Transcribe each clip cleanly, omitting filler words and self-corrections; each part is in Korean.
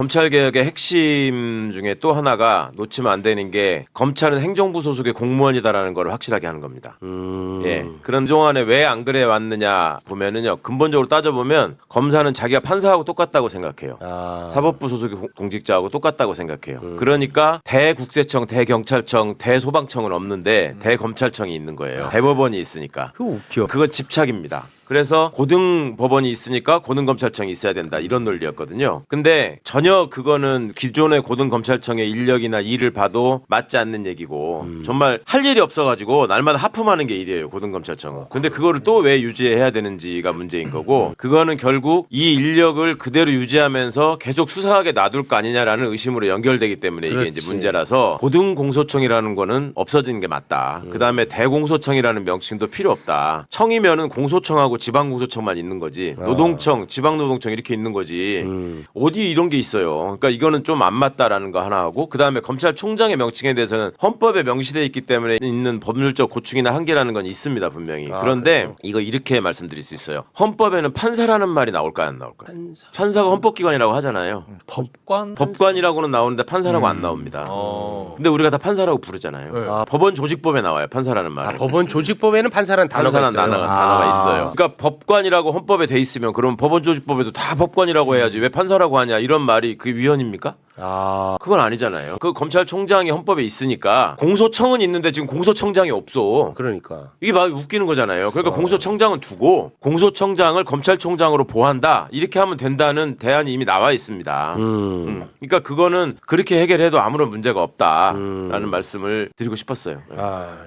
검찰개혁의 핵심 중에 또 하나가 놓치면 안 되는 게 검찰은 행정부 소속의 공무원이다라는 걸 확실하게 하는 겁니다. 예, 그런 동안에 왜 안 그래 왔느냐 보면은요, 근본적으로 따져보면 검사는 자기가 판사하고 똑같다고 생각해요. 사법부 소속의 공직자하고 똑같다고 생각해요. 그러니까 대국세청, 대경찰청, 대소방청은 없는데 대검찰청이 있는 거예요. 대법원이 있으니까. 그거 웃겨. 그건 집착입니다. 그래서 고등법원이 있으니까 고등검찰청이 있어야 된다, 이런 논리였거든요. 근데 전혀 그거는 기존의 고등검찰청의 인력이나 일을 봐도 맞지 않는 얘기고 정말 할 일이 없어가지고 날마다 하품하는 게 일이에요, 고등검찰청은. 근데 그거를 또 왜 유지해야 되는지가 문제인 거고, 그거는 결국 이 인력을 그대로 유지하면서 계속 수사하게 놔둘 거 아니냐라는 의심으로 연결되기 때문에 이게 그렇지. 이제 문제라서 고등공소청이라는 거는 없어지는 게 맞다. 그다음에 대공소청이라는 명칭도 필요 없다. 청이면은 공소청하고 지방공소청만 있는 거지, 노동청, 지방노동청 이렇게 있는 거지 어디 이런 게 있어요. 그러니까 이거는 좀 안 맞다라는 거 하나 하고, 그다음에 검찰총장의 명칭에 대해서는 헌법에 명시되어 있기 때문에 있는 법률적 고충이나 한계라는 건 있습니다, 분명히. 그런데 그래요? 이거 이렇게 말씀드릴 수 있어요. 헌법에는 판사라는 말이 나올까요, 안 나올까요? 판사가 헌법기관이라고 하잖아요. 법관이라고는 나오는데 판사라고 안 나옵니다. 근데 우리가 다 판사라고 부르잖아요. 네. 법원 조직법에 나와요, 판사라는 말은. 법원 조직법에는 판사라는 단어가 있어요. 단어가 있어요. 그러니까 법관이라고 헌법에 돼 있으면 그럼 법원 조직법에도 다 법관이라고 해야지 왜 판사라고 하냐, 이런 말이 그게 위헌입니까? 그건 아니잖아요. 그 검찰총장이 헌법에 있으니까 공소청은 있는데 지금 공소청장이 없어. 그러니까 이게 막 웃기는 거잖아요. 그러니까 공소청장은 두고 공소청장을 검찰총장으로 보한다, 이렇게 하면 된다는 대안이 이미 나와 있습니다. 그러니까 그거는 그렇게 해결해도 아무런 문제가 없다라는 말씀을 드리고 싶었어요.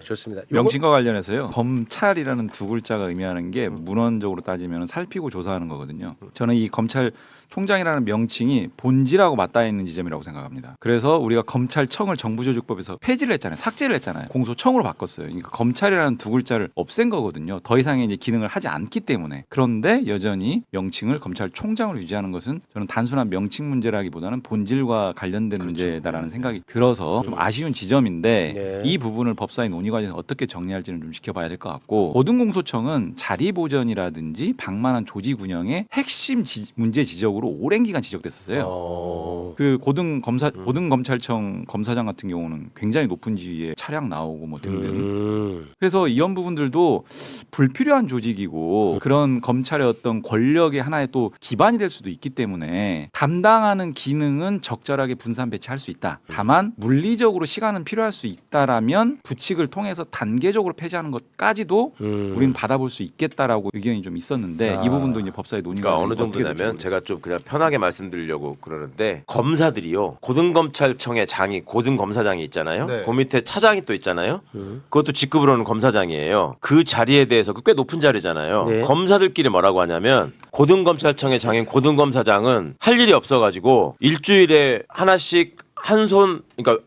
좋습니다. 명칭과 관련해서요, 검찰이라는 두 글자가 의미하는 게 문헌적으로 따지면 살피고 조사하는 거거든요. 저는 이 검찰총장이라는 명칭이 본질하고 맞닿아 있는 지점이라고 생각합니다. 그래서 우리가 검찰청을 정부조직법에서 폐지를 했잖아요. 삭제를 했잖아요. 공소청으로 바꿨어요. 그러니까 검찰이라는 두 글자를 없앤 거거든요. 더 이상의 이제 기능을 하지 않기 때문에. 그런데 여전히 명칭을 검찰총장으로 유지하는 것은 저는 단순한 명칭 문제라기보다는 본질과 관련된 문제다라는 생각이 들어서 좀 아쉬운 지점인데, 네. 이 부분을 법사위 논의 과정에서 어떻게 정리할지는 좀 지켜봐야 될 것 같고, 고등공소청은 자리 보전이라든지 방만한 조직 운영의 핵심 문제 지적으로 오랜 기간 지적됐었어요. 그 고등검찰청 검사장 같은 경우는 굉장히 높은 지위에 차량 나오고 뭐 등등. 그래서 이런 부분들도 불필요한 조직이고 그런 검찰의 어떤 권력의 하나의 또 기반이 될 수도 있기 때문에 담당하는 기능은 적절하게 분산 배치할 수 있다. 다만 물리적으로 시간은 필요할 수 있다라면 부칙을 통해서 단계적으로 폐지하는 것까지도 우리는 받아볼 수 있겠다라고 의견이 좀 있었는데, 이 부분도 이제 법사위 논의가 그러니까 어느 정도냐면 제가 좀 그냥 편하게 말씀드리려고 그러는데, 검사들이요, 고등검찰청의 장이 고등검사장이 있잖아요. 네. 그 밑에 차장이 또 있잖아요. 그것도 직급으로는 검사장이에요. 그 자리에 대해서 꽤 높은 자리잖아요. 네. 검사들끼리 뭐라고 하냐면, 고등검찰청의 장인 고등검사장은 할 일이 없어가지고 일주일에 하나씩 한 손, 그러니까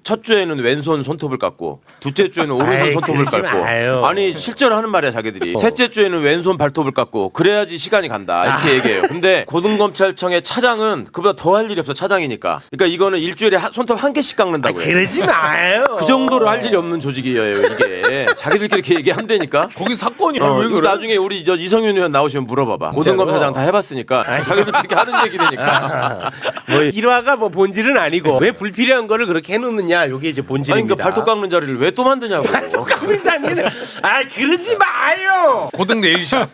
첫 주에는 왼손 손톱을 깎고, 둘째 주에는 오른손 손톱을 그러지 깎고, 마요. 아니 실제로 하는 말이야 자기들이. 셋째 주에는 왼손 발톱을 깎고, 그래야지 시간이 간다, 이렇게 얘기해요. 근데 고등검찰청의 차장은 그보다 더 할 일이 없어, 차장이니까. 그러니까 이거는 일주일에 손톱 한 개씩 깎는다고요. 그러지 마요. 그 정도로 할 일이 없는 조직이에요 이게. 자기들끼리 이렇게 얘기한다니까. 거기 사건이야. 왜 이거 그래? 나중에 우리 이성윤 의원 나오시면 물어봐봐. 고등검사장 다 해봤으니까 자기들 이렇게 하는 얘기라니까. 뭐 일화가 뭐 본질은 아니고 왜 불필요한 거를 그렇게 해놓느냐, 이게 이제 아니 본질입니다. 그러니까 발톱 깎는 자리를 왜 또 만드냐고. 깎는 자리는 그러지 마요. 고등 네일샵.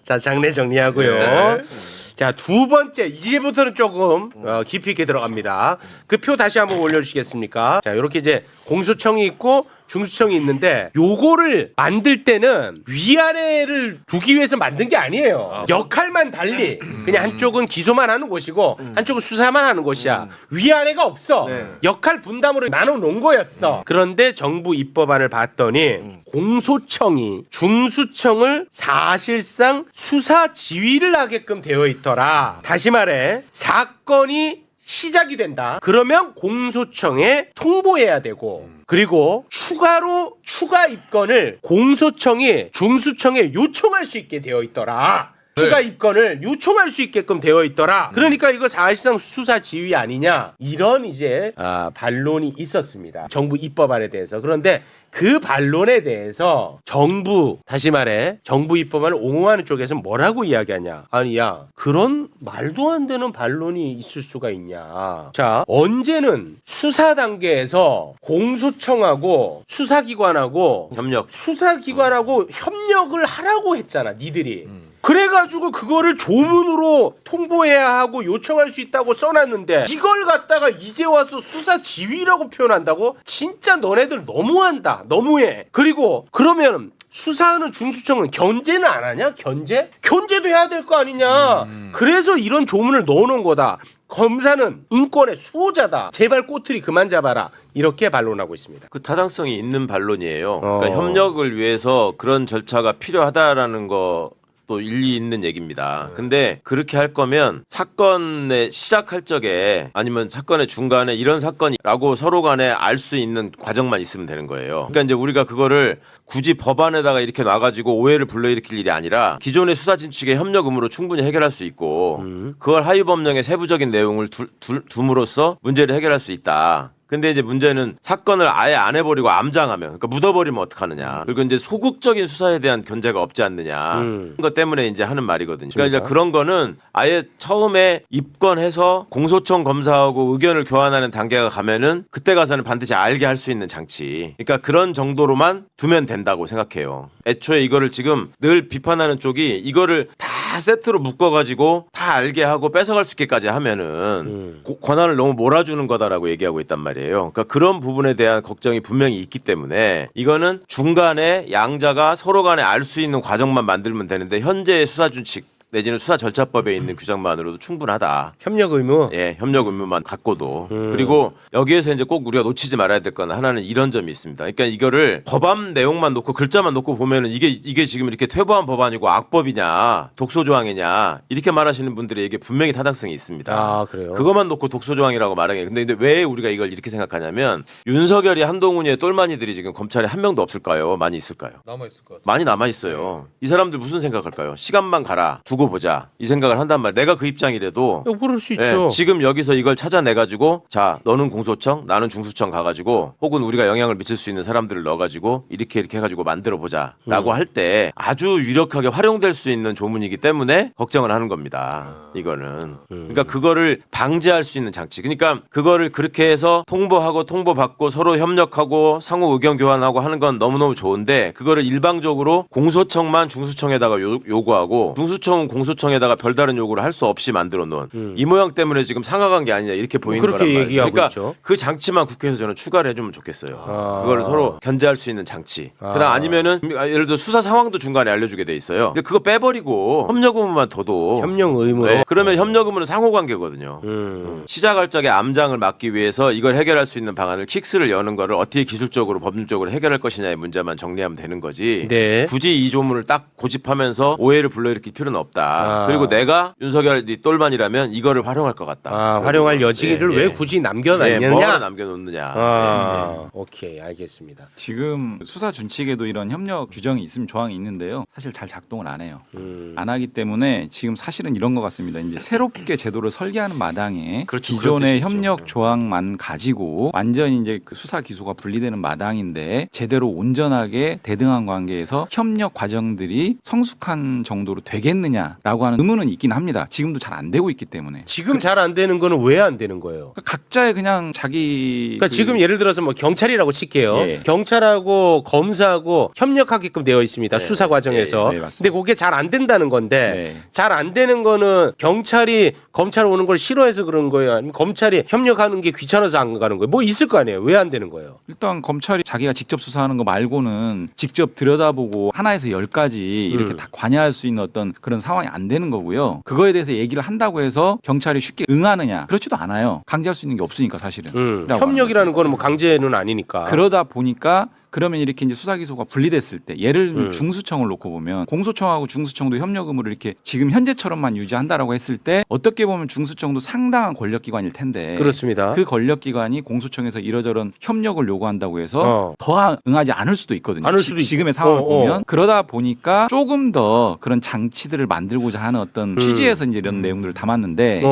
자, 장례 정리하고요. 자, 두 번째, 이제부터는 조금 깊이 있게 들어갑니다. 그 표 다시 한번 올려주시겠습니까? 자, 이렇게 이제 공소청이 있고 중수청이 있는데, 요거를 만들 때는 위아래를 두기 위해서 만든 게 아니에요. 역할만 달리 그냥 한쪽은 기소만 하는 곳이고 한쪽은 수사만 하는 곳이야. 위아래가 없어. 역할 분담으로 나눠 놓은 거였어. 그런데 정부 입법안을 봤더니 공소청이 중수청을 사실상 수사 지휘를 하게끔 되어 있더라. 다시 말해, 사건이 시작이 된다. 그러면 공소청에 통보해야 되고, 그리고 추가로 추가 입건을 공소청이 중수청에 요청할 수 있게 되어 있더라. 추가 입건을 요청할 수 있게끔 되어 있더라. 그러니까 이거 사실상 수사 지휘 아니냐, 이런 이제 반론이 있었습니다. 정부 입법안에 대해서. 그런데 그 반론에 대해서 정부, 다시 말해 정부 입법안을 옹호하는 쪽에서 뭐라고 이야기하냐. 아니 야 그런 말도 안 되는 반론이 있을 수가 있냐. 자 언제는 수사 단계에서 공소청하고 수사기관하고 수사기관하고 협력을 하라고 했잖아 니들이. 그래가지고 그거를 조문으로 통보해야 하고 요청할 수 있다고 써놨는데 이걸 갖다가 이제 와서 수사 지휘라고 표현한다고? 진짜 너네들 너무한다. 너무해. 그리고 그러면 수사하는 중수청은 견제는 안 하냐? 견제도 해야 될 거 아니냐. 그래서 이런 조문을 넣어놓은 거다. 검사는 인권의 수호자다. 제발 꼬투리 그만 잡아라. 이렇게 반론하고 있습니다. 그 타당성이 있는 반론이에요. 그러니까 협력을 위해서 그런 절차가 필요하다라는 거. 또 일리 있는 얘기입니다. 근데 그렇게 할 거면 사건의 시작할 적에 아니면 사건의 중간에 이런 사건이라고 서로 간에 알 수 있는 과정만 있으면 되는 거예요. 그러니까 이제 우리가 그거를 굳이 법안에다가 이렇게 놔가지고 오해를 불러일으킬 일이 아니라 기존의 수사 진측의 협력 의무로 충분히 해결할 수 있고 그걸 하위 법령의 세부적인 내용을 둠으로써 문제를 해결할 수 있다. 근데 이제 문제는 사건을 아예 안 해버리고 암장하면, 그러니까 묻어버리면 어떡하느냐. 그리고 이제 소극적인 수사에 대한 견제가 없지 않느냐. 그런 것 때문에 이제 하는 말이거든요. 그러니까 이제 그런 거는 아예 처음에 입건해서 공소청 검사하고 의견을 교환하는 단계가 가면은 그때 가서는 반드시 알게 할 수 있는 장치. 그러니까 그런 정도로만 두면 된다고 생각해요. 애초에 이거를 지금 늘 비판하는 쪽이 이거를 다 세트로 묶어가지고 다 알게 하고 뺏어갈 수 있게까지 하면은 권한을 너무 몰아주는 거다라고 얘기하고 있단 말이에요. 그러니까 그런 부분에 대한 걱정이 분명히 있기 때문에 이거는 중간에 양자가 서로 간에 알 수 있는 과정만 만들면 되는데 현재의 수사 준칙 내지는 수사 절차법에 있는 규정만으로도 충분하다. 협력 의무? 예, 협력 의무만 갖고도. 그리고 여기에서 이제 꼭 우리가 놓치지 말아야 될 건 하나는 이런 점이 있습니다. 그러니까 이거를 법안 내용만 놓고 글자만 놓고 보면은 이게 지금 이렇게 퇴보한 법안이고 악법이냐, 독소조항이냐 이렇게 말하시는 분들이 이게 분명히 타당성이 있습니다. 아, 그래요? 그것만 놓고 독소조항이라고 말하는 게. 근데 왜 우리가 이걸 이렇게 생각하냐면 윤석열이 한동훈이의 똘마니들이 지금 검찰에 한 명도 없을까요? 많이 있을까요? 남아있을 것 같아요. 많이 남아 있어요. 이 사람들 무슨 생각할까요? 시간만 가라. 두고 보자. 이 생각을 한단 말이야. 내가 그 입장이라도 그럴 수 예, 있죠. 지금 여기서 이걸 찾아내가지고 자 너는 공소청 나는 중수청 가가지고 혹은 우리가 영향을 미칠 수 있는 사람들을 넣어가지고 이렇게 해가지고 만들어보자라고 할 때 아주 유력하게 활용될 수 있는 조문이기 때문에 걱정을 하는 겁니다. 이거는 그러니까 그거를 방지할 수 있는 장치. 그러니까 그거를 그렇게 해서 통보하고 통보받고 서로 협력하고 상호 의견 교환하고 하는 건 너무너무 좋은데 그거를 일방적으로 공소청만 중수청에다가 요구하고 중수청은 공소청에다가 별다른 요구를 할 수 없이 만들어 놓은 이 모양 때문에 지금 상하간 게 아니냐 이렇게 보이는 그렇게 거란 말이에요. 얘기하고 그러니까 있죠. 그 장치만 국회에서 저는 추가를 해주면 좋겠어요. 그거를 서로 견제할 수 있는 장치. 그다음 아니면은 예를 들어 수사 상황도 중간에 알려주게 돼 있어요. 근데 그거 빼버리고 협력 의무만 둬도 협력 의무로. 네, 그러면 협력 의무는 상호관계거든요. 시작할 적에 암장을 막기 위해서 이걸 해결할 수 있는 방안을 킥스를 여는 거를 어떻게 기술적으로 법률적으로 해결할 것이냐의 문제만 정리하면 되는 거지. 네. 굳이 이 조문을 딱 고집하면서 오해를 불러일으킬 필요는 없다. 그리고 내가 윤석열이 똘만이라면 이거를 활용할 것 같다. 활용할 여지를 왜 굳이 남겨놨느냐? 뭐하나 남겨놓느냐. 오케이, 알겠습니다. 지금 수사 준칙에도 이런 협력 규정이 있으면 조항이 있는데요. 사실 잘 작동을 안 해요. 안 하기 때문에 지금 사실은 이런 것 같습니다. 이제 새롭게 제도를 설계하는 마당에 그렇죠, 기존의 그런 뜻이죠. 협력 조항만 가지고 완전히 이제 그 수사 기소가 분리되는 마당인데 제대로 온전하게 대등한 관계에서 협력 과정들이 성숙한 정도로 되겠느냐라고 하는 의문은 있긴 합니다. 지금도 잘 안 되고 있기 때문에. 지금 잘 안 되는 거는 왜 안 되는 거예요? 각자의 그냥 자기 그러니까 지금 예를 들어서 뭐 경찰이라고 칠게요. 예. 경찰하고 검사하고 협력하게끔 되어 있습니다. 수사 과정에서. 네, 맞습니다. 근데 그게 잘 안 된다는 건데 네. 잘 안 되는 거는 경찰이 검찰 오는 걸 싫어해서 그런 거예요? 아니면 검찰이 협력하는 게 귀찮아서 안 가는 거예요? 뭐 있을 거 아니에요? 왜 안 되는 거예요? 일단 검찰이 자기가 직접 수사하는 거 말고는 직접 들여다보고 하나에서 10가지 이렇게 다 관여할 수 있는 어떤 그런 상황이 안 되는 거고요. 그거에 대해서 얘기를 한다고 해서 경찰이 쉽게 응하느냐? 그렇지도 않아요. 강제할 수 있는 게 없으니까 사실은. 라고 하는 협력이라는 거죠. 거는 뭐 강제는 아니니까. 그러다 보니까 그러면 이렇게 이제 수사 기소가 분리됐을 때 예를 들면 중수청을 놓고 보면 공소청하고 중수청도 협력 의무를 이렇게 지금 현재처럼만 유지한다라고 했을 때 어떻게 보면 중수청도 상당한 권력 기관일 텐데 그렇습니다. 그 권력 기관이 공소청에서 이러저런 협력을 요구한다고 해서 더 응하지 않을 수도 있거든요. 않을 수도 지금의 상황을 보면 그러다 보니까 조금 더 그런 장치들을 만들고자 하는 어떤 취지에서 이제 이런 내용들을 담았는데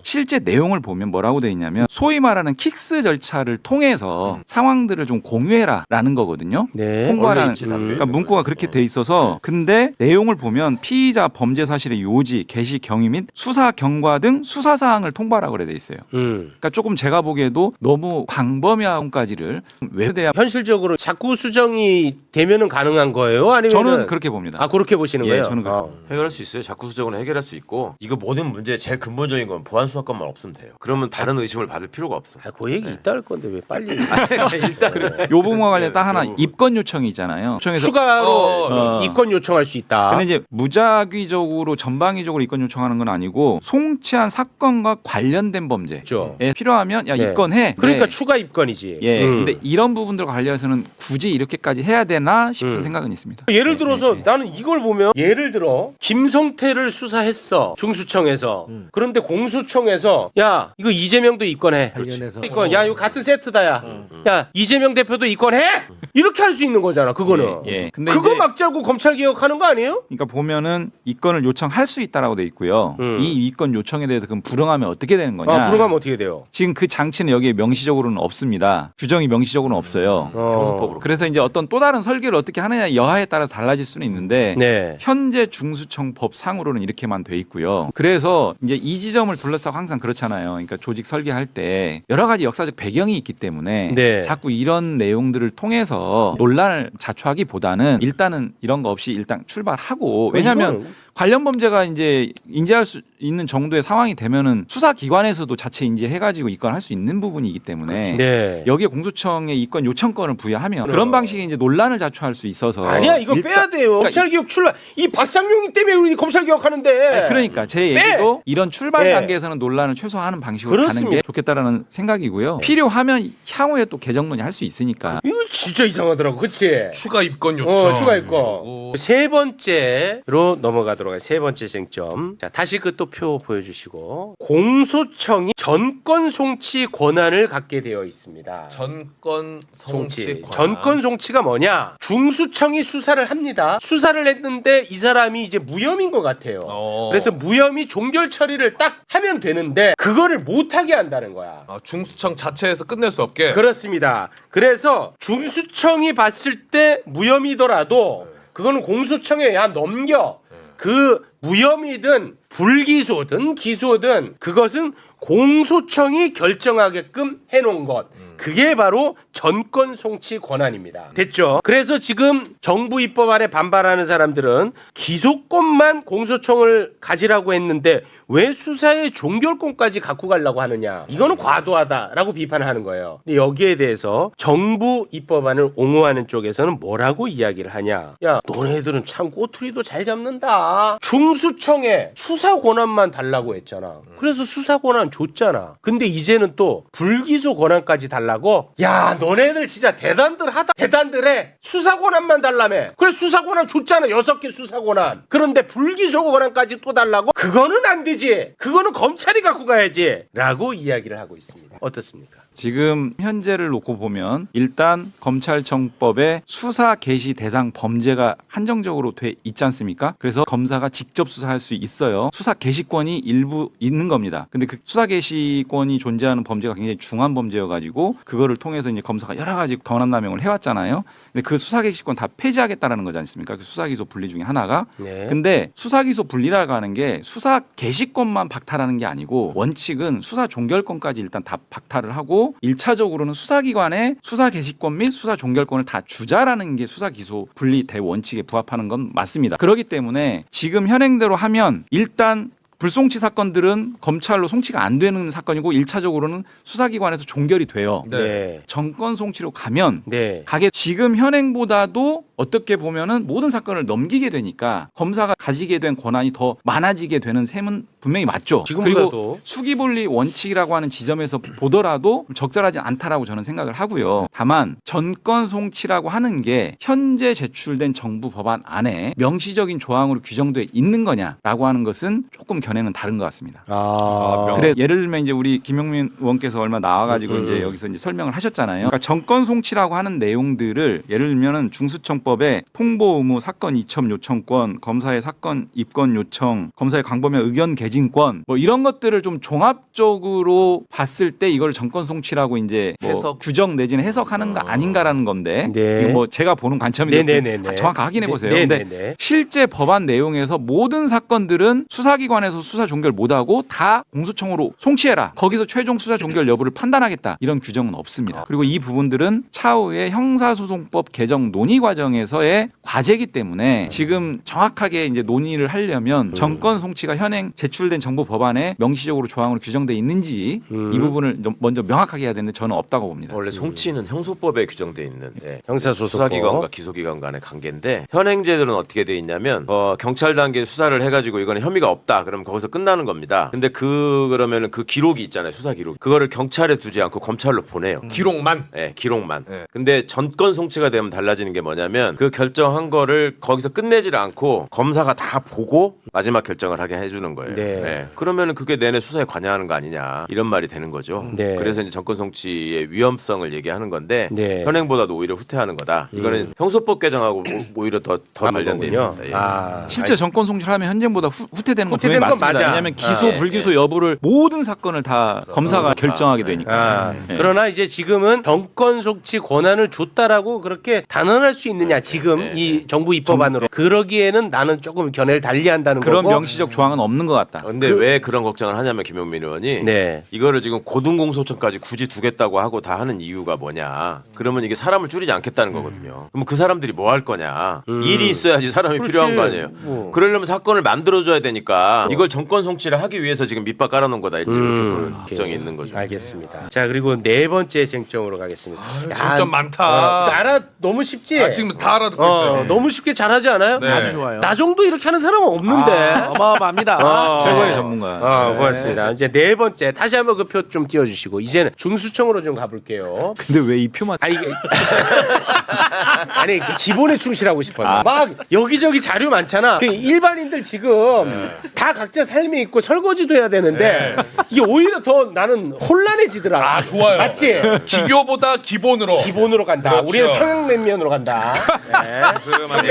실제 내용을 보면 뭐라고 돼 있냐면 소위 말하는 킥스 절차를 통해서 상황들을 좀 공유해라라는 거거든요. 거거든요. 네. 통과라는 원래 있지, 담겨 그러니까 있는 문구가 거예요. 그렇게 돼 있어서 근데 내용을 보면 피의자 범죄 사실의 요지, 개시, 경위 및 수사 경과 등 수사 사항을 통보하라고 그래 돼 있어요. 그러니까 조금 제가 보기에도 너무 광범위함까지를 왜 돼야 현실적으로 자꾸 수정이 되면은 가능한 거예요? 아니면 저는 그렇게 봅니다. 아 그렇게 보시는 예, 거예요? 저는 그렇게 해결할 수 있어요. 자꾸 수정은 해결할 수 있고 이거 모든 문제의 제일 근본적인 건 보안 수사권만 없으면 돼요. 그러면 다른 의심을 받을 필요가 없어. 그 얘기 이따 할 건데 왜 빨리 일단 요 부분과 관련 딱 하나 그럼- 입건 요청이 있잖아요. 요청해서 추가로 입건 요청할 수 있다. 근데 이제 무작위적으로 전방위적으로 입건 요청하는 건 아니고 송치한 사건과 관련된 범죄에 그렇죠. 필요하면 야 네. 입건해. 그러니까 네. 추가 입건이지. 예. 근데 이런 부분들과 관련해서는 굳이 이렇게까지 해야 되나 싶은 생각은 있습니다. 예를 들어서 네. 나는 이걸 보면 예를 들어 김성태를 수사했어 중수청에서 그런데 공수청에서 야 이거 이재명도 입건해 관련해서. 입건 야 이거 같은 세트다야 야 이재명 대표도 입건해 이렇게 할 수 있는 거잖아 그거는 예. 근데 그거 이제 막자고 검찰 개혁하는 거 아니에요? 그러니까 보면은 입건을 요청할 수 있다라고 돼 있고요. 이 입건 요청에 대해서 그럼 불응하면 어떻게 되는 거냐? 불응하면 어떻게 돼요? 지금 그 장치는 여기에 명시적으로는 없습니다. 규정이 명시적으로는 없어요. 경호법으로. 그래서 이제 어떤 또 다른 설계를 어떻게 하느냐 여하에 따라서 달라질 수는 있는데 네. 현재 중수청법 상으로는 이렇게만 돼 있고요. 그래서 이제 이 지점을 둘러싸고 항상 그렇잖아요. 그러니까 조직 설계할 때 여러 가지 역사적 배경이 있기 때문에 네. 자꾸 이런 내용들을 통해서 논란을 자초하기보다는 일단은 이런 거 없이 일단 출발하고 왜냐하면 관련 범죄가 이제 인지할 수 있는 정도의 상황이 되면은 수사 기관에서도 자체 인지해가지고 입건할 수 있는 부분이기 때문에 네. 여기에 공소청에 입건 요청권을 부여하면 그런 방식의 이제 논란을 자초할 수 있어서 아니야 이거 빼야 돼요. 그러니까 검찰 개혁 출발 이 박상용이 때문에 우리 검찰 개혁하는데. 아니, 그러니까 제 얘기도 이런 출발 네. 단계에서는 논란을 최소화하는 방식으로 그렇습니다. 가는 게 좋겠다라는 생각이고요. 필요하면 향후에 또 개정론이 할 수 있으니까. 이거 진짜 이상하더라고, 그치? 추가 입건 요청. 추가 입건. 세 번째로 넘어가도록 하겠습니다. 세 번째 쟁점. 자, 다시 그 또 표 보여주시고 공소청이 전권 송치 권한을 갖게 되어 있습니다. 전권 송치. 전권 송치가 뭐냐? 중수청이 수사를 합니다. 수사를 했는데 이 사람이 이제 무혐의인 것 같아요. 그래서 무혐의 종결 처리를 딱 하면 되는데 그거를 못하게 한다는 거야. 중수청 자체에서 끝낼 수 없게. 그렇습니다. 그래서 중수청이 봤을 때 무혐의더라도 그거는 공소청에 야 넘겨. 그 무혐의든 불기소든 기소든 그것은 공소청이 결정하게끔 해놓은 것. 그게 바로 전권 송치 권한입니다. 됐죠? 그래서 지금 정부 입법안에 반발하는 사람들은 기소권만 공소청을 가지라고 했는데 왜 수사의 종결권까지 갖고 가려고 하느냐. 이거는 과도하다라고 비판하는 거예요. 근데 여기에 대해서 정부 입법안을 옹호하는 쪽에서는 뭐라고 이야기를 하냐. 야, 너네들은 참 꼬투리도 잘 잡는다. 중수청에 수사 권한만 달라고 했잖아. 그래서 수사 권한 줬잖아. 근데 이제는 또 불기소 권한까지 달라고? 야, 너네들 진짜 대단들하다. 대단들해. 수사 권한만 달라며. 그래 수사 권한 줬잖아. 6개 수사 권한. 그런데 불기소 권한까지 또 달라고? 그거는 안 되지. 그거는 검찰이 갖고 가야지. 라고 이야기를 하고 있습니다. 어떻습니까? 지금 현재를 놓고 보면 일단 검찰청법에 수사 개시 대상 범죄가 한정적으로 돼 있지 않습니까? 그래서 검사가 직접 수사할 수 있어요. 수사 개시권이 일부 있는 겁니다. 근데 그 수사 개시권이 존재하는 범죄가 굉장히 중한 범죄여가지고 그거를 통해서 이제 검사가 여러 가지 권한남용을 해왔잖아요. 근데 그 수사 개시권 다 폐지하겠다라는 거지 않습니까? 그 수사 기소 분리 중에 하나가. 네. 근데 수사 기소 분리라고 하는 게 수사 개시권만 박탈하는 게 아니고 원칙은 수사 종결권까지 일단 다 박탈을 하고 1차적으로는 수사기관에 수사 개시권 및 수사 종결권을 다 주자라는 게 수사 기소 분리 대원칙에 부합하는 건 맞습니다. 그렇기 때문에 지금 현행대로 하면 일단 불송치 사건들은 검찰로 송치가 안 되는 사건이고 1차적으로는 수사기관에서 종결이 돼요. 네. 정권 송치로 가면 네. 가게 지금 현행보다도 어떻게 보면은 모든 사건을 넘기게 되니까 검사가 가지게 된 권한이 더 많아지게 되는 셈은 분명히 맞죠. 지금보다도. 그리고 수기분리 원칙이라고 하는 지점에서 보더라도 적절하지 않다라고 저는 생각을 하고요. 다만 전권 송치라고 하는 게 현재 제출된 정부 법안 안에 명시적인 조항으로 규정돼 있는 거냐라고 하는 것은 조금 견해는 다른 것 같습니다. 아, 그래 예를 들면 이제 우리 김용민 의원께서 얼마 나와가지고 이제 여기서 이제 설명을 하셨잖아요. 그러니까 정권 송치라고 하는 내용들을 예를 들면은 중수청법에 통보 의무, 사건 이첩 요청권, 검사의 사건 입건 요청, 검사의 광범위한 의견 개진권 뭐 이런 것들을 좀 종합적으로 봤을 때 이걸 정권 송치라고 이제 뭐 해석. 규정 내지는 해석하는 거 아닌가라는 건데 네. 이거 뭐 제가 보는 관점인데 정확히 확인해 보세요. 근데 실제 법안 내용에서 모든 사건들은 수사기관에서 수사 종결 못하고 다 공소청으로 송치해라. 거기서 최종 수사 종결 여부를 판단하겠다. 이런 규정은 없습니다. 그리고 이 부분들은 차후에 형사소송법 개정 논의 과정에서의 과제이기 때문에 지금 정확하게 이제 논의를 하려면 정권 송치가 현행 제출된 정부 법안에 명시적으로 조항으로 규정돼 있는지 이 부분을 먼저 명확하게 해야 되는데 저는 없다고 봅니다. 원래 송치는 형소법에 규정돼 있는데 형사소송법. 수사기관과 기소기관 간의 관계인데 현행제들은 어떻게 돼 있냐면 경찰 단계 수사를 해가지고 이거는 혐의가 없다 그러면 거기서 끝나는 겁니다. 근데 그러면은 그 기록이 있잖아요. 수사 기록. 그거를 경찰에 두지 않고 검찰로 보내요. 기록만. 네, 기록만. 네. 근데 전권 송치가 되면 달라지는 게 뭐냐면 그 결정한 거를 거기서 끝내지를 않고 검사가 다 보고 마지막 결정을 하게 해주는 거예요. 네. 네. 그러면은 그게 내내 수사에 관여하는 거 아니냐 이런 말이 되는 거죠. 네. 그래서 이제 전권 송치의 위험성을 얘기하는 건데 네. 현행보다도 오히려 후퇴하는 거다. 이거는 형소법 개정하고 오히려 더 관련돼 있는 거군요. 겁니다. 예. 아, 실제 정권 송치를 하면 현재보다 후퇴되는 건 분명히 후퇴되는 건 맞습니다. 맞아. 왜냐하면 기소 예, 불기소 여부를 모든 사건을 다 검사가 결정하게 되니까. 아, 예. 그러나 이제 지금은 정권 송치 권한을 줬다라고 그렇게 단언할 수 있느냐 지금 네, 이 정부 입법안으로 그러기에는 나는 조금 견해를 달리한다는 그런 거고. 명시적 조항은 없는 것 같다. 근데 왜 그런 걱정을 하냐면 김용민 의원이 네. 이거를 지금 고등공소청까지 굳이 두겠다고 하고 다 하는 이유가 뭐냐. 그러면 이게 사람을 줄이지 않겠다는 거거든요. 그럼 그 사람들이 뭐 할 거냐. 일이 있어야지 사람이 그렇지. 필요한 거 아니에요. 뭐. 그러려면 사건을 만들어줘야 되니까 이걸 정권 송치를 하기 위해서 지금 밑밥 깔아놓은 거다. 이렇게 보는 걱정이 있는 거죠. 알겠습니다. 자 그리고 네 번째 쟁점으로 가겠습니다. 야, 쟁점 많다. 알아 너무 쉽지. 지금 다 알아듣고 있어요. 너무 쉽게 잘하지 않아요? 네. 아주 좋아요. 나 정도 이렇게 하는 사람은 없는데. 어마어마합니다. 최고의 전문가. 고맙습니다. 이제 네 번째 다시 한번 그 표 좀 띄워주시고 이제는 중수청으로 좀 가볼게요. 근데 왜 이 표만? 아니 이게 아니 그 기본에 충실하고 싶어서 막 여기저기 자료 많잖아. 그 일반인들 지금 다 각자 삶이 있고 설거지도 해야 되는데 이게 오히려 더 나는 혼란해지더라. 아, 좋아요. 맞지? 기교보다 기본으로. 기본으로 간다. 그렇죠. 우리는 평양냉면으로 간다. 네.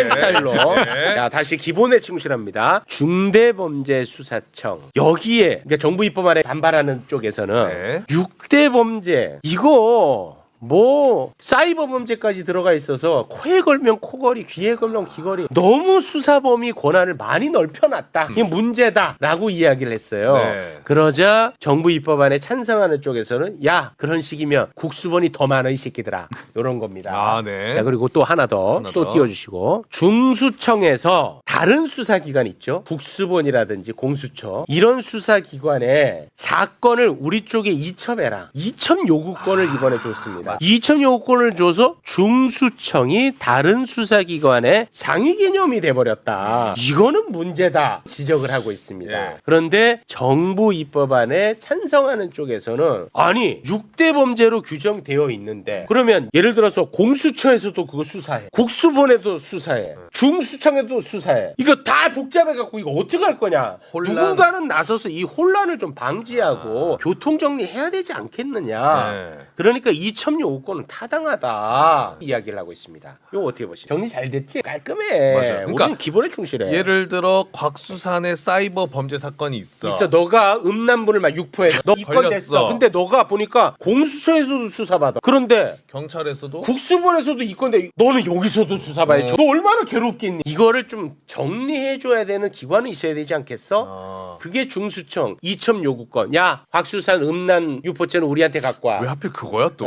스타일로. 네. 자 다시 기본에 충실합니다. 중대범죄수사청 여기에 그러니까 정부 입법안에 반발하는 쪽에서는 네. 6대 범죄 이거 뭐 사이버 범죄까지 들어가 있어서 코에 걸면 코걸이, 귀에 걸면 귀걸이 너무 수사 범위 권한을 많이 넓혀놨다. 이게 문제다라고 이야기를 했어요. 네. 그러자 정부 입법안에 찬성하는 쪽에서는 야 그런 식이면 국수본이 더 많아 이 새끼들아 이런 겁니다. 아, 네. 자 그리고 또 하나 더 또 띄워주시고 중수청에서 다른 수사기관 있죠. 국수본이라든지 공수처 이런 수사기관에 사건을 우리 쪽에 이첩해라. 이첩 요구권을 이번에 줬습니다. 이첩 요구권을 줘서 중수청이 다른 수사기관의 상위 개념이 돼버렸다. 이거는 문제다 지적을 하고 있습니다. 예. 그런데 정부 입법안에 찬성하는 쪽에서는 아니 6대 범죄로 규정되어 있는데 그러면 예를 들어서 공수처에서도 그거 수사해, 국수본에도 수사해, 중수청에도 수사해. 이거 다 복잡해갖고 이거 어떻게 할 거냐. 혼란. 누군가는 나서서 이 혼란을 좀 방지하고 교통 정리해야 되지 않겠느냐. 네. 그러니까 이첩 요구권은 타당하다 이야기를 하고 있습니다. 이거 어떻게 보십니까? 정리 잘 됐지? 깔끔해. 맞아요. 그러니까 우리는 기본에 충실해. 예를 들어 곽수산의 사이버 범죄 사건이 있어. 너가 음란물을 막 유포해서 너 입건됐어. 걸렸어. 근데 너가 보니까 공수처에서도 수사받아. 그런데 경찰에서도 국수본에서도 입건돼. 너는 여기서도 수사받아. 너 얼마나 괴롭겠니? 이거를 좀 정리해줘야 되는 기관은 있어야 되지 않겠어? 그게 중수청 이첩 요구권. 야 곽수산 음란 유포죄는 우리한테 갖고 와. 왜 하필 그거야 또?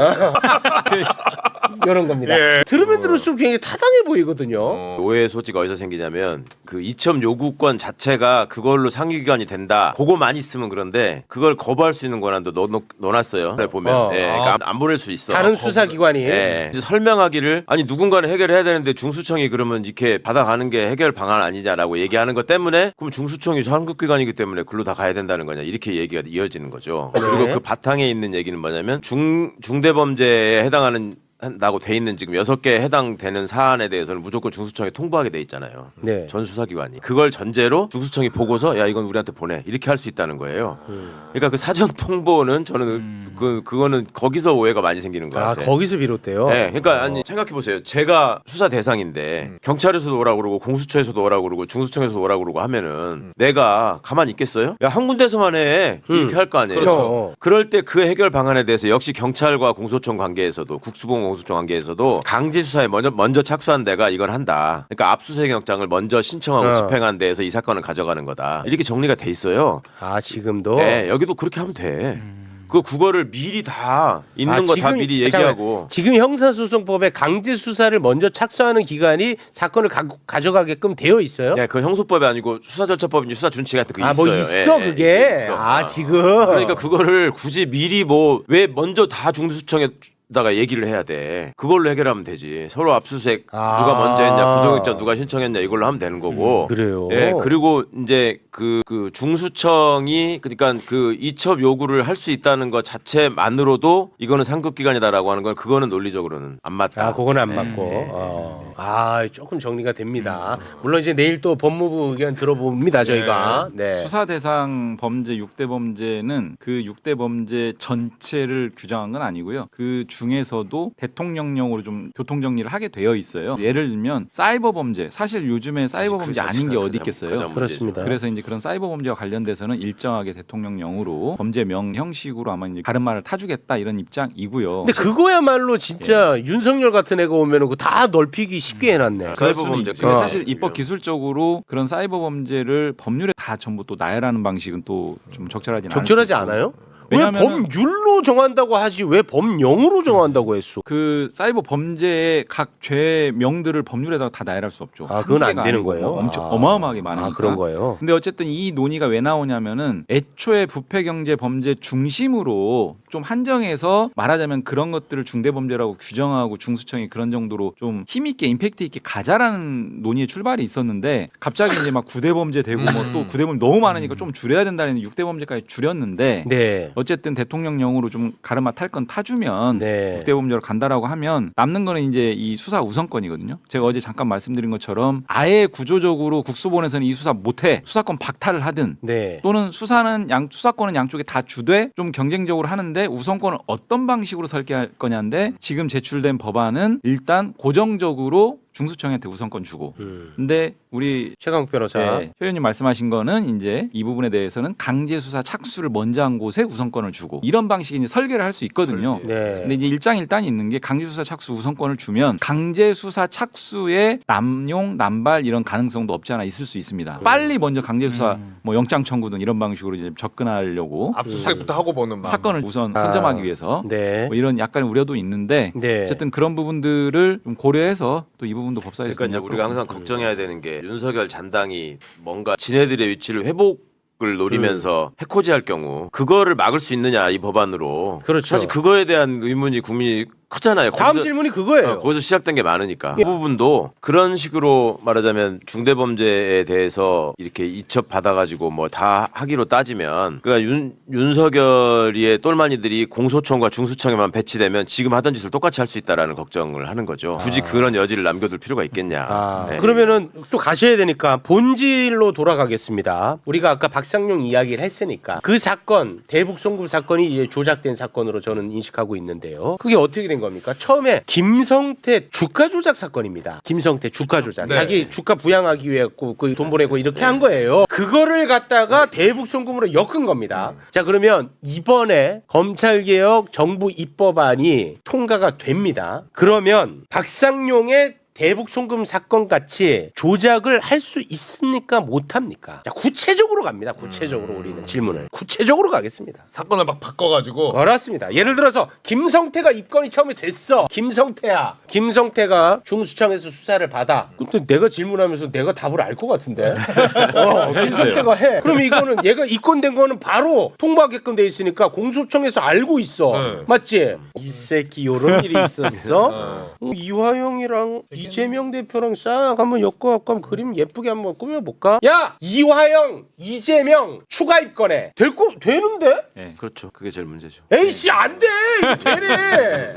이런 겁니다. 예. 들으면 들을수록 굉장히 타당해 보이거든요. 오해의 소지가 어디서 생기냐면 그 이첩 요구권 자체가 그걸로 상위기관이 된다. 그거만 있으면 그런데 그걸 거부할 수 있는 권한도 넣어놨어요. 보면 그러니까 안 보낼 수 있어. 다른 수사기관이 예. 이제 설명하기를 아니 누군가는 해결해야 되는데 중수청이 그러면 이렇게 받아가는 게 해결 방안 아니냐라고 얘기하는 것 때문에 그럼 중수청이 상급기관이기 때문에 글로 다 가야 된다는 거냐 이렇게 얘기가 이어지는 거죠. 그리고 그 바탕에 있는 얘기는 뭐냐면 중대범죄에 해당하는 한다고 돼 있는 지금 6개 해당되는 사안에 대해서는 무조건 중수청에 통보하게 돼 있잖아요. 네. 전 수사기관이 그걸 전제로 중수청이 보고서 야 이건 우리한테 보내 이렇게 할 수 있다는 거예요. 그러니까 그 사전 통보는 저는 그거는 거기서 오해가 많이 생기는 것 같아요. 거기서 비롯돼요. 네, 그러니까 아니 생각해 보세요. 제가 수사 대상인데 경찰에서도 오라고 그러고 공수처에서도 오라고 그러고 중수청에서도 오라고 그러고 하면은 내가 가만히 있겠어요? 야 한 군데서만 해 이렇게 할 거 아니에요. 그렇죠. 그럴 때 그 해결 방안에 대해서 역시 경찰과 공소청 관계에서도 국수본 공소청 관계에서도 강제 수사에 먼저 착수한 데가 이걸 한다. 그러니까 압수수색 영장을 먼저 신청하고 집행한 데에서 이 사건을 가져가는 거다. 이렇게 정리가 돼 있어요. 아 지금도. 네, 여기도 그렇게 하면 돼. 그거를 미리 다 있는 거 다 미리 얘기하고. 지금 형사소송법에 강제 수사를 먼저 착수하는 기관이 사건을 가져가게끔 되어 있어요. 네, 그 형소법이 아니고 수사절차법인지 수사준칙 같은 거 있어요. 뭐 있어 예, 그게. 예, 있어. 지금. 그러니까 그거를 굳이 미리 뭐 왜 먼저 다 중수청에 다가 얘기를 해야 돼. 그걸로 해결하면 되지. 서로 압수수색 누가 먼저 했냐, 구속영장 누가 신청했냐 이걸로 하면 되는 거고. 그래요. 예, 그리고 이제 그 중수청이 그러니까 그 이첩 요구를 할 수 있다는 것 자체만으로도 이거는 상급 기관이다라고 하는 건 그거는 논리적으로는 안 맞다. 그건 안 맞고. 조금 정리가 됩니다. 물론 이제 내일 또 법무부 의견 들어봅니다 저희가. 네. 수사 대상 범죄 6대 범죄는 그 6대 범죄 전체를 규정한 건 아니고요. 그 중에서도 대통령령으로 좀 교통 정리를 하게 되어 있어요. 예를 들면 사이버 범죄, 사실 요즘에 사이버 범죄 아닌 게 어디 있겠어요. 그렇습니다. 그래서 이제 그런 사이버 범죄와 관련돼서는 일정하게 대통령령으로 범죄명 형식으로 아마 이제 가름말을 타주겠다 이런 입장이고요. 근데 그거야말로 진짜 윤석열 같은 애가 오면은 그거 다 넓히기 쉽게 해놨네. 사이버 범죄 근데 사실 입법 기술적으로 그런 사이버 범죄를 법률에 다 전부 또 나열하는 방식은 또 좀 적절하지 않아요? 왜냐하면은- 왜 법률로 정한다고 하지 왜 법령으로 정한다고 했어? 그 사이버 범죄의 각 죄명들을 법률에다가 다 나열할 수 없죠. 그건 안 한계가 되는 아니고 거예요? 엄청 어마어마하게 많으니까. 그런 거예요. 근데 어쨌든 이 논의가 왜 나오냐면은 애초에 부패경제 범죄 중심으로 좀 한정해서 말하자면 그런 것들을 중대범죄라고 규정하고 중수청이 그런 정도로 좀 힘있게 임팩트 있게 가자라는 논의의 출발이 있었는데 갑자기 이제 막 9대 범죄 되고 뭐 또 9대 범죄 너무 많으니까 좀 줄여야 된다는 6대 범죄까지 줄였는데 네. 어쨌든 대통령령으로 좀 가르마 탈 건 타주면 네. 6대 범죄로 간다라고 하면 남는 거는 이제 이 수사 우선권이거든요. 제가 어제 잠깐 말씀드린 것처럼 아예 구조적으로 국수본에서는 이 수사 못해 수사권 박탈을 하든 네. 또는 수사권은 양쪽에 다 주되 좀 경쟁적으로 하는데 우선권을 어떤 방식으로 설계할 거냐인데 지금 제출된 법안은 일단 고정적으로 중수청한테 우선권 주고. 근데 우리 최강욱 변호사. 네, 효 의원님 말씀하신 거는 이제 이 부분에 대해서는 강제 수사 착수를 먼저 한 곳에 우선권을 주고 이런 방식이 이제 설계를 할 수 있거든요. 네. 근데 이제 일장일단이 있는 게 강제 수사 착수 우선권을 주면 강제 수사 착수의 남용 남발 이런 가능성도 없지 않아 있을 수 있습니다. 빨리 먼저 강제 수사 뭐 영장 청구든 이런 방식으로 이제 접근하려고 압수수색부터 하고 보는 마음. 사건을 우선 선점하기 위해서 네. 뭐 이런 약간 우려도 있는데 네. 어쨌든 그런 부분들을 좀 고려해서 또 이 부분도 법사위에서 그러니까 이제 좀 우리가 항상 걱정해야 되는 게 윤석열 잔당이 뭔가 지네들의 위치를 회복을 노리면서 해코지할 경우 그거를 막을 수 있느냐 이 법안으로. 그렇죠. 사실 그거에 대한 의문이 국민이 크잖아요. 다음 질문이 그거예요. 거기서 시작된 게 많으니까. 그 부분도 그런 식으로 말하자면 중대범죄에 대해서 이렇게 이첩 받아가지고 뭐 다 하기로 따지면 그러니까 윤석열이의 똘마니들이 공소청과 중수청에만 배치되면 지금 하던 짓을 똑같이 할 수 있다라는 걱정을 하는 거죠. 굳이 그런 여지를 남겨둘 필요가 있겠냐. 네. 그러면은 또 가셔야 되니까 본질로 돌아가겠습니다. 우리가 아까 박상용 이야기를 했으니까 그 사건 대북 송금 사건이 이제 조작된 사건으로 저는 인식하고 있는데요. 그게 어떻게 된 겁니까? 처음에 김성태 주가 조작 사건입니다. 김성태 주가 조작. 네. 자기 주가 부양하기 위해 그 돈 보내고 이렇게 한 거예요. 그거를 갖다가 대북 송금으로 엮은 겁니다. 자, 그러면 이번에 검찰개혁 정부 입법안이 통과가 됩니다. 그러면 박상용의 대북 송금 사건 같이 조작을 할 수 있습니까? 못 합니까? 자, 구체적으로 갑니다. 구체적으로 우리는 질문을 구체적으로 가겠습니다. 사건을 막 바꿔가지고 그렇습니다. 예를 들어서 김성태가 입건이 처음에 됐어. 김성태가 중수청에서 수사를 받아. 근데 내가 질문하면서 내가 답을 알 것 같은데. 김성태가 해. 그럼 이거는 얘가 입건된 거는 바로 통보하게끔 돼 있으니까 공소청에서 알고 있어. 네. 맞지? 이 새끼 요런 일이 있었어. 이화영이랑 이재명 대표랑 싹 한번 엮어갖고 한번 그림 예쁘게 한번 꾸며볼까? 야! 이화영, 이재명 추가 입건해. 되는데? 네. 그렇죠. 그게 제일 문제죠. 에이씨 안 돼! 이거 되네!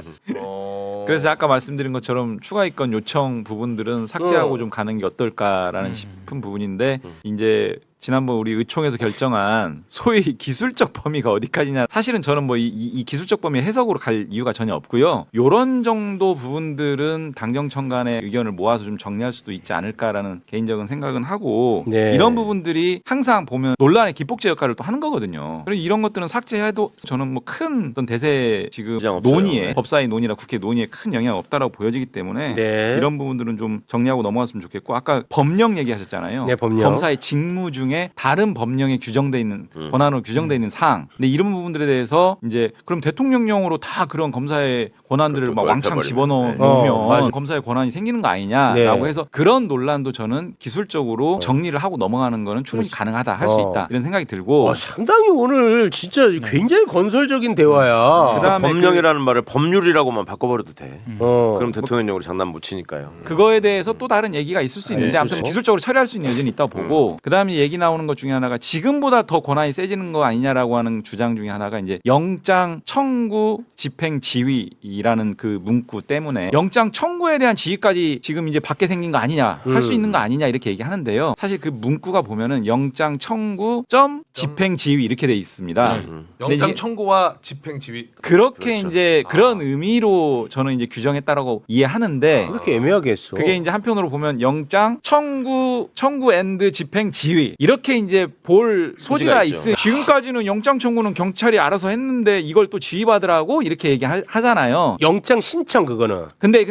그래서 아까 말씀드린 것처럼 추가 입건 요청 부분들은 삭제하고 좀 가는 게 어떨까라는 싶은 부분인데 이제 지난번 우리 의총에서 결정한 소위 기술적 범위가 어디까지냐 사실은 저는 뭐 이 기술적 범위 해석으로 갈 이유가 전혀 없고요. 요런 정도 부분들은 당정청 간의 의견을 모아서 좀 정리할 수도 있지 않을까라는 개인적인 생각은 하고 네. 이런 부분들이 항상 보면 논란의 기폭제 역할을 또 하는 거거든요. 그리고 이런 것들은 삭제해도 저는 뭐 큰 어떤 대세 지금 지장 없어요. 논의에 네. 법사위 논의나 국회 논의에 큰 영향 없다라고 보여지기 때문에 네. 이런 부분들은 좀 정리하고 넘어갔으면 좋겠고 아까 법령 얘기하셨잖아요. 네, 법령. 검사의 직무 중에 다른 법령에 규정돼 있는 권한으로 규정돼 있는 사항. 근데 이런 부분들에 대해서 이제 그럼 대통령령으로 다 그런 검사의 권한들을 막 그것도 왕창 넓혀버리면. 집어넣으면 맞아. 검사의 권한이 생기는 거 아니냐라고 네. 해서 그런 논란도 저는 기술적으로 정리를 하고 넘어가는 거는 충분히 가능하다 할 수 있다 이런 생각이 들고 상당히 오늘 진짜 굉장히 건설적인 대화야. 그다음에 법령이라는 말을 법률이라고만 바꿔버려도 돼. 어. 그럼 대통령령으로 장난 못 치니까요. 그거에 대해서 또 다른 얘기가 있을 수 있는데 있을 아무튼 수 기술적으로 처리할 수 있는 여지는 있다고 보고 그다음에 얘기 나오는 것 중에 하나가 지금보다 더 권한이 세지는 거 아니냐라고 하는 주장 중에 하나가 이제 영장 청구 집행 지위라는 그 문구 때문에 영장 청구에 대한 지위까지 지금 이제 받게 생긴 거 아니냐 할 수 있는 거 아니냐 이렇게 얘기하는데요. 사실 그 문구가 보면은 영장 청구 점 집행 지위 이렇게 돼 있습니다. 근데 영장 이게 청구와 집행 지휘. 그렇게 그렇죠. 이제 그런 의미로 저는 이제 규정했다라고 이해하는데 그렇게 애매하게 했어. 그게 이제 한편으로 보면 영장 청구 앤드 집행 지휘 이렇게 이제 볼 소지가 있죠. 있어요. 지금까지는 영장 청구는 경찰이 알아서 했는데 이걸 또 지휘받으라고 이렇게 얘기하잖아요. 영장 신청 그거는. 근데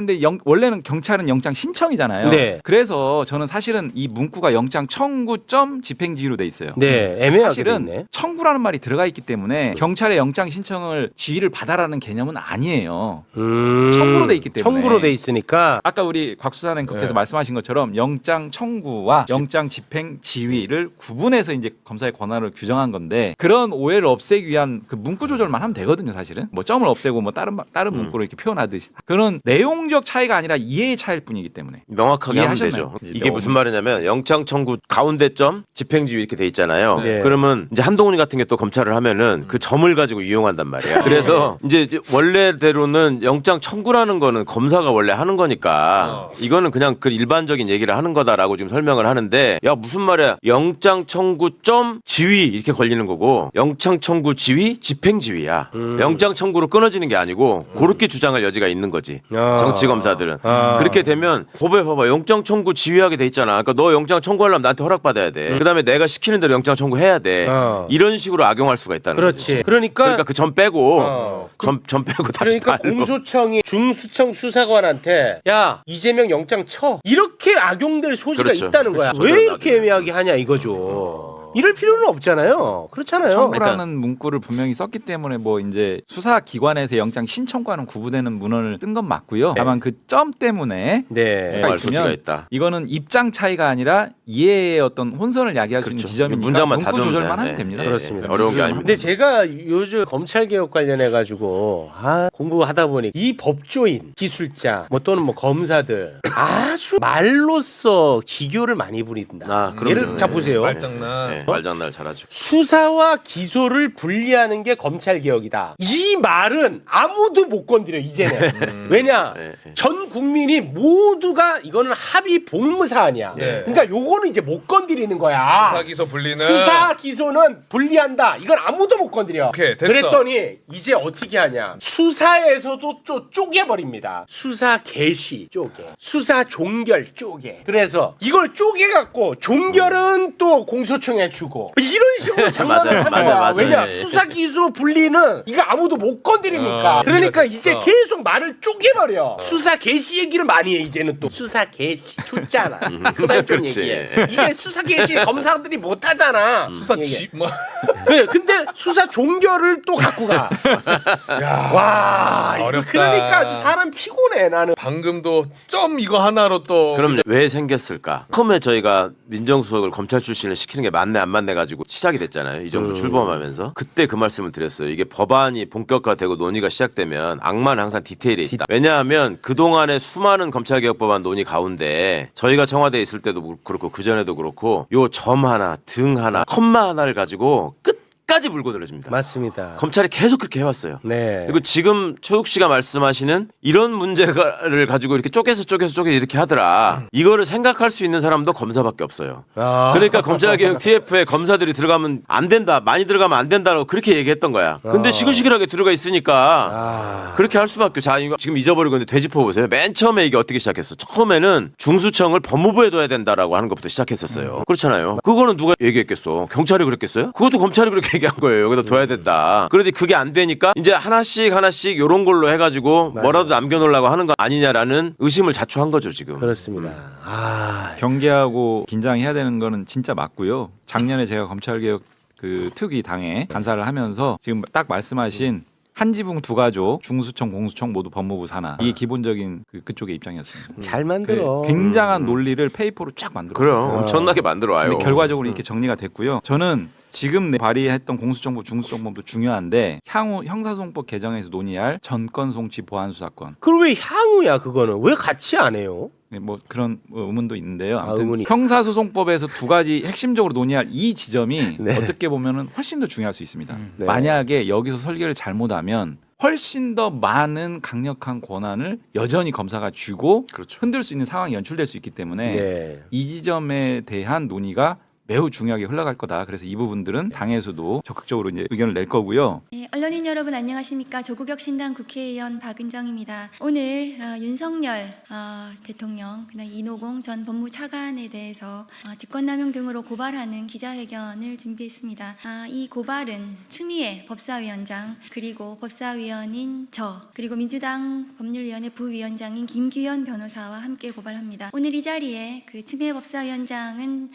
원래는 경찰은 영장 신청이잖아요. 네. 그래서 저는 사실은 이 문구가 영장 청구 점 집행 지휘로 돼 있어요. 네, 애매하게 사실은 됐네. 청구라는 말이 들어가 있기 때문에 경찰의 영장 신청을 지휘를 받아라는 개념은 아니에요. 청구로 돼 있기 때문에. 청구로 돼 있으니까. 아까 우리 곽수산 앵커께서 네. 말씀하신 것처럼 영장 청구와 영장 집행 지휘를 구분해서 이제 검사의 권한을 규정한 건데 그런 오해를 없애기 위한 그 문구 조절만 하면 되거든요, 사실은. 뭐 점을 없애고 뭐 다른 문구로 이렇게 표현하듯이 그런 내용적 차이가 아니라 이해의 차이일 뿐이기 때문에. 명확하게 하면 이해하셨나요? 되죠. 이게 무슨 말이냐면 영장 청구 가운데 점 집행지휘 이렇게 돼 있잖아요. 네. 그러면 이제 한동훈이 같은 게 또 검찰을 하면은 그 점을 가지고 이용한단 말이야. 그래서 이제 원래대로는 영장 청구라는 거는 검사가 원래 하는 거니까 이거는 그냥 그 일반적인 얘기를 하는 거다라고 지금 설명을 하는데 야 무슨 말이야 영장 청구 점 지휘 이렇게 걸리는 거고 영장 청구 지휘 집행지휘야. 영장 청구로 끊어지는 게 아니고 그렇게 주장할 여지가 있는 거지. 정치 검사들은 그렇게 되면 법에 봐봐 영장 청구 지휘하게 돼 있잖아. 그러니까 너 영장 청구하려면 나한테 허락받아야 돼. 그다음에 내가 시키는 대로 영장 청구해야 돼. 이런 식으로 악용할 수가 있다는 그렇지. 거지. 그러니까 그 점 빼고 점 빼고 다시 그러니까 말로. 공소청이 중수청 수사관한테 야 이재명 영장 쳐 이렇게 악용될 소지가 그렇죠. 있다는 거야. 소지가 왜 이렇게 나죠. 애매하게 하냐 이거죠. 이럴 필요는 없잖아요. 그렇잖아요. 청구라는 문구를 분명히 썼기 때문에 뭐 이제 수사 기관에서 영장 신청과는 구분되는 문헌을 쓴 건 맞고요. 다만 그 점 때문에 네. 말 소지가 있으면 있다. 이거는 입장 차이가 아니라 이해의 어떤 혼선을 야기할 수 있는 그렇죠. 지점이니까 문장만 문구 다듬으면 조절만 돼. 하면 됩니다. 네, 그렇습니다. 어려운 게 아닙니다. 근데 제가 요즘 검찰 개혁 관련해 가지고 공부하다 보니 이 법조인, 기술자, 뭐 또는 뭐 검사들 아주 말로써 기교를 많이 부린다. 그럼요. 예를 자 보세요. 말장난. 네, 말장난 잘하죠. 수사와 기소를 분리하는 게 검찰 개혁이다. 이 말은 아무도 못 건드려 이제는. 왜냐? 네, 네. 전 국민이 모두가 이거는 합의 복무 사안이야. 네. 그러니까 요거는 이제 못 건드리는 거야. 수사 기소 분리는 수사 기소는 분리한다. 이건 아무도 못 건드려. 오케이, 됐어. 그랬더니 이제 어떻게 하냐? 수사에서도 쪼개버립니다. 수사 개시 쪼개, 수사 종결 쪼개. 그래서 이걸 쪼개갖고 종결은 또 공소청에 주고 이런 식으로 장난을 맞아요, 하는 맞아요, 거야. 맞아요. 왜냐? 예, 예. 수사 기소 분리는 이거 아무도 못 건드리니까. 그러니까 됐어. 이제 계속 말을 쪼개버려. 수사 개시 얘기를 많이 해 이제는 또. 수사 개시 줬잖아. 그다음 좀 그렇지. 얘기해. 이제 수사 개시 검사들이 못 하잖아. 수사 얘기해. 지 뭐. 그래, 근데 수사 종결을 또 갖고 가. 와, 어렵다. 그러니까 아주 사람 피곤해 나는. 방금도 점 이거 하나로 또 그럼 왜 생겼을까? 처음에 저희가 민정수석을 검찰 출신을 시키는 게 맞네 안 맞네 가지고 시작이 됐잖아요. 이 정부 출범하면서 그때 그 말씀을 드렸어요. 이게 법안이 본격화되고 논의가 시작되면 악마는 항상 디테일에 있다. 왜냐하면 그동안의 수많은 검찰개혁법안 논의 가운데 저희가 청와대에 있을 때도 그렇고 그전에도 그렇고 요 점 하나, 등 하나, 컴마 하나를 가지고 끝까지 끝까지 물고 늘어집니다. 맞습니다. 검찰이 계속 그렇게 해왔어요. 네. 그리고 지금 초욱 씨가 말씀하시는 이런 문제를 가지고 이렇게 쪼개서 이렇게 하더라. 이거를 생각할 수 있는 사람도 검사밖에 없어요. 그러니까 검찰개혁 TF에 검사들이 들어가면 안 된다, 많이 들어가면 안 된다고 그렇게 얘기했던 거야. 근데 시근시근하게 들어가 있으니까 그렇게 할 수밖에. 자, 이거 지금 잊어버리고 있는데 되짚어 보세요. 맨 처음에 이게 어떻게 시작했어? 처음에는 중수청을 법무부에 둬야 된다라고 하는 것부터 시작했었어요. 그렇잖아요. 그거는 누가 얘기했겠어? 경찰이 그랬겠어요? 그것도 검찰이 그렇게 얘기한 거예요. 여기다 둬야 된다. 그런데 그게 안 되니까 이제 하나씩 요런 걸로 해가지고 뭐라도 남겨놓으려고 하는 거 아니냐라는 의심을 자초한 거죠 지금. 그렇습니다. 경계하고 긴장해야 되는 거는 진짜 맞고요. 작년에 제가 검찰개혁 그 특위 당에 간사를 하면서 지금 딱 말씀하신 한 지붕 두 가족, 중수청, 공수청 모두 법무부 산하. 이게 기본적인 그쪽의 입장이었습니다. 잘 만들어. 굉장한 논리를 페이퍼로 쫙 만들어. 그럼 엄청나게 만들어와요. 근데 결과적으로 이렇게 정리가 됐고요. 저는 지금 발의했던 공수정법, 중수정법도 중요한데 향후 형사소송법 개정에서 논의할 전권 송치 보안 수사권. 그럼 왜 향후야 그거는? 왜 같이 안 해요? 뭐 그런 의문도 있는데요. 아무튼 의문이. 형사소송법에서 두 가지 핵심적으로 논의할 이 지점이 네. 어떻게 보면은 훨씬 더 중요할 수 있습니다. 네. 만약에 여기서 설계를 잘못하면 훨씬 더 많은 강력한 권한을 여전히 검사가 쥐고 그렇죠. 흔들 수 있는 상황이 연출될 수 있기 때문에 네. 이 지점에 대한 논의가 매우 중요하게 흘러갈 거다. 그래서 이 부분들은 당에서도 적극적으로 이제 의견을 낼 거고요. 네, 언론인 여러분 안녕하십니까. 조국혁 신당 국회의원 박은정입니다. 오늘 윤석열 대통령, 그다음 이노공 전 법무차관에 대해서 직권남용 등으로 고발하는 기자회견을 준비했습니다. 이 고발은 추미애 법사위원장 그리고 법사위원인 저 그리고 민주당 법률위원회 부위원장인 김규현 변호사와 함께 고발합니다. 오늘 이 자리에 그 추미애 법사위원장은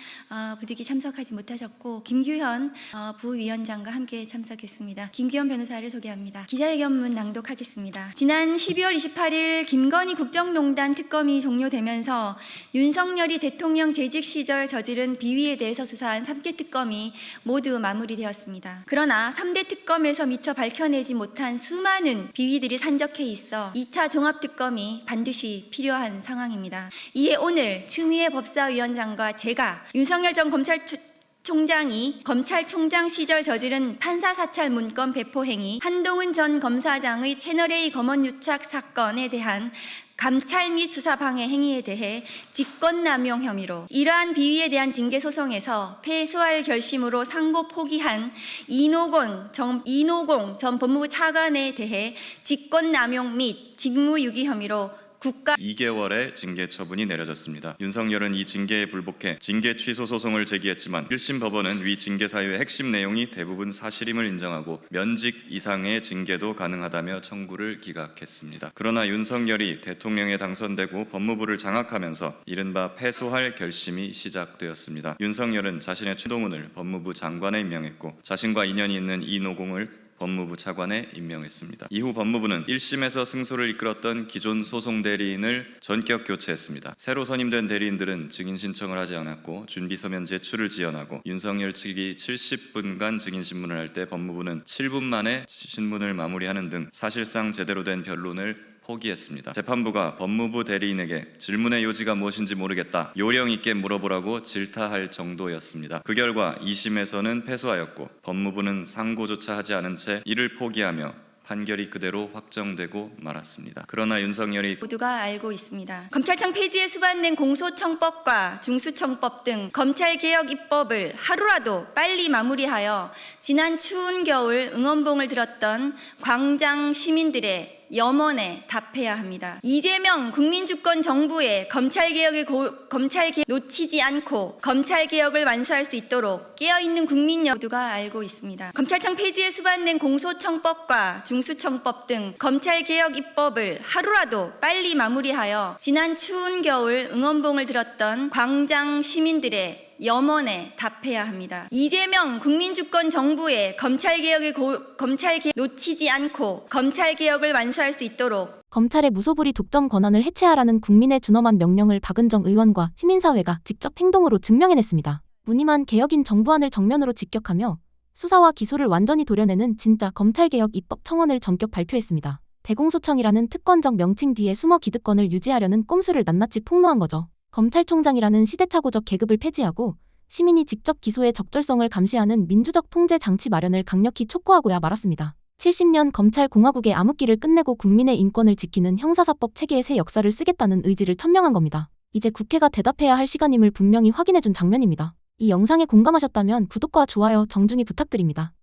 부득이 참석하지 못하셨고 김규현 부위원장과 함께 참석했습니다. 김규현 변호사를 소개합니다. 기자회견문 낭독하겠습니다. 지난 12월 28일 김건희 국정농단 특검이 종료되면서 윤석열이 대통령 재직 시절 저지른 비위에 대해서 수사한 3개 특검이 모두 마무리되었습니다. 그러나 3대 특검에서 미처 밝혀내지 못한 수많은 비위들이 산적해 있어 2차 종합특검이 반드시 필요한 상황입니다. 이에 오늘 추미애 법사위원장과 제가 윤석열 전 검찰총장이 검찰총장 시절 저지른 판사사찰 문건 배포 행위, 한동훈 전 검사장의 채널A 검언 유착 사건에 대한 감찰 및 수사 방해 행위에 대해 직권남용 혐의로 이러한 비위에 대한 징계 소송에서 패소할 결심으로 상고 포기한 이노공 전 법무부 차관에 대해 직권남용 및 직무유기 혐의로 국가 2개월의 징계 처분이 내려졌습니다. 윤석열은 이 징계에 불복해 징계 취소 소송을 제기했지만 1심 법원은 위 징계 사유의 핵심 내용이 대부분 사실임을 인정하고 면직 이상의 징계도 가능하다며 청구를 기각했습니다. 그러나 윤석열이 대통령에 당선되고 법무부를 장악하면서 이른바 패소할 결심이 시작되었습니다. 윤석열은 자신의 최동훈을 법무부 장관에 임명했고 자신과 인연이 있는 이노공을 법무부 차관에 임명했습니다. 이후 법무부는 1심에서 승소를 이끌었던 기존 소송 대리인을 전격 교체했습니다. 새로 선임된 대리인들은 증인 신청을 하지 않았고 준비서면 제출을 지연하고 윤석열 측이 70분간 증인 신문을 할 때 법무부는 7분 만에 신문을 마무리하는 등 사실상 제대로 된 변론을 포기했습니다. 재판부가 법무부 대리인에게 질문의 요지가 무엇인지 모르겠다, 요령 있게 물어보라고 질타할 정도였습니다. 그 결과 2심에서는 패소하였고 법무부는 상고조차 하지 않은 채 이를 포기하며 판결이 그대로 확정되고 말았습니다. 그러나 윤석열이 모두가 알고 있습니다. 검찰청 폐지에 수반된 공소청법과 중수청법 등 검찰개혁 입법을 하루라도 빨리 마무리하여 지난 추운 겨울 응원봉을 들었던 광장 시민들의 염원에 답해야 합니다. 이재명 국민주권 정부의 검찰개혁을 놓치지 않고 검찰개혁을 완수할 수 있도록 깨어있는 국민 모두가 알고 있습니다. 검찰청 폐지에 수반된 공소청법과 중수청법 등 검찰개혁 입법을 하루라도 빨리 마무리하여 지난 추운 겨울 응원봉을 들었던 광장 시민들의 염원에 답해야 합니다. 이재명 국민주권 정부의 검찰개혁을 놓치지 않고 검찰개혁을 완수할 수 있도록 검찰의 무소불위 독점 권한을 해체하라는 국민의 준엄한 명령을 박은정 의원과 시민사회가 직접 행동으로 증명해냈습니다. 무늬만 개혁인 정부안을 정면으로 직격하며 수사와 기소를 완전히 도려내는 진짜 검찰개혁 입법 청원을 전격 발표했습니다. 대공소청이라는 특권적 명칭 뒤에 숨어 기득권을 유지하려는 꼼수를 낱낱이 폭로한 거죠. 검찰총장이라는 시대착오적 계급을 폐지하고 시민이 직접 기소의 적절성을 감시하는 민주적 통제 장치 마련을 강력히 촉구하고야 말았습니다. 70년 검찰 공화국의 암흑기를 끝내고 국민의 인권을 지키는 형사사법 체계의 새 역사를 쓰겠다는 의지를 천명한 겁니다. 이제 국회가 대답해야 할 시간임을 분명히 확인해준 장면입니다. 이 영상에 공감하셨다면 구독과 좋아요 정중히 부탁드립니다.